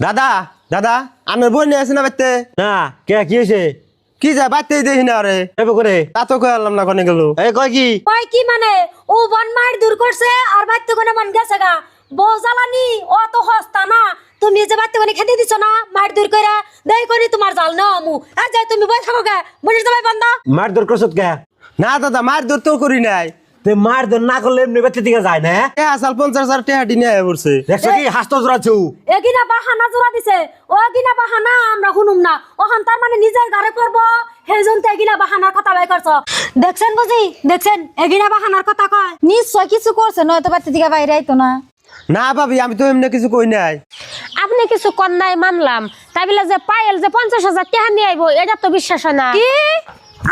দাদা দাদা আমার বোন নিয়ে আসে না বাইতে না কে কি হয়েছে কি যায় বাইতে দেখি না রে এবে করে তা তো কইলাম না কোনে গেল এই কয় কি কয় কি মানে ও বন মার দূর করছে আর বাইতে কোনে মন গেছে গা বউ জ্বালানি ও তো হস্তা না তুমি যে বাইতে কোনে খেতে দিছ না মার দূর কইরা দেই করি তোমার জাল না আমু আর যাই তুমি বই থাকো গা মনির জামাই বান্দা মার দর করছত কে না দাদা মার দূর তো করি নাই তে মার দর না করলে এমনি বেঁচে দিকে যায় না এ আসাল 50,000 টাকা দিনে আয় পড়ছে দেখছো কি হাসত জোরাছু এগিনা বাহানা জোড়া দিছে ও এগিনা বাহানা আমরা শুনুম না ওখান তার মানে নিজের ঘরে করব হেজন তে এগিনা বাহানার কথা বাই করছ দেখছেন বুঝি দেখছেন এগিনা বাহানার কথা কয় নিশ্চয় কিছু করছে নয়তো বাড়ি থেকে বাইরে আইতো না। না ভাবি আমি তো এমনি কিছু কই নাই আপনি কিছু কন্যায় মানলাম তাই বলে যে পায়েল যে 50,000 টাকা নিয়ে আইবো এটা তো বিশ্বাস হয় না কি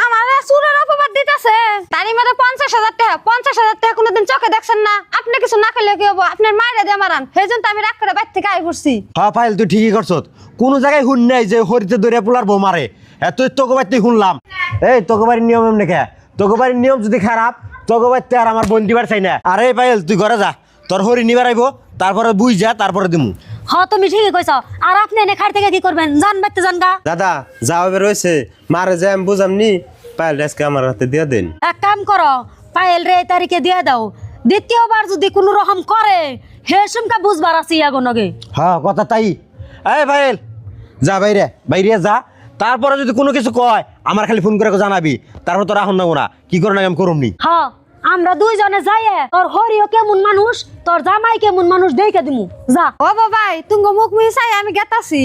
আমারে চুরের অপবাদ দিতেছে তারি মধ্যে 50,000 টাকা 50,000 টাকা কোনোদিন চোখে দেখছেন না আপনি কিছু না খেলে কি হবো আপনার মায়েরা দিয়ে মারান সেজন্য তো আমি রাগ করে বাইরে থেকে আই পড়ছি। হ্যাঁ পাইল তুই ঠিকই করছত কোন জায়গায় শুন নাই যে হরিতে দরিয়া পোলার বউ মারে এত তোকে বাড়িতে শুনলাম এই তোকে বাড়ির নিয়ম এমনি কে তোকে বাড়ির নিয়ম যদি খারাপ তোকে বাড়িতে আর আমার বোন দিবার চাই না আরে পাইল তুই ঘরে যা তোর হরি নিবার আইব তারপরে বুঝ যা তারপরে দিমু হ তুমি ঠিকই কইছ আর আপনি এনে খাড় থেকে কি করবেন জান বাইতে জান গা দাদা যাও এবার রয়েছে মারে যে আমি বুঝামনি পাইল আজকে আমার হাতে দিয়ে দেন এক কাম করো পায়েল রে এই তারিখে দিয়ে দাও দ্বিতীয়বার যদি কোনো রকম করে হে সুমকা বুঝবার আছে ইয়াগো নগে হ্যাঁ কথা তাই এই পাইল যা বাইরে বাইরে যা তারপরে যদি কোনো কিছু কয় আমার খালি ফোন করে জানাবি তারপর তো রাখুন না ওরা কি করে না আমি করুমনি হ আমরা দুইজনে যাইয়ে তোর হরিও কেমন মানুষ তোর জামাই কেমন মানুষ দেখে দিমু যা ও বাবাই তুমি মুখ মিশাই আমি গেতাছি।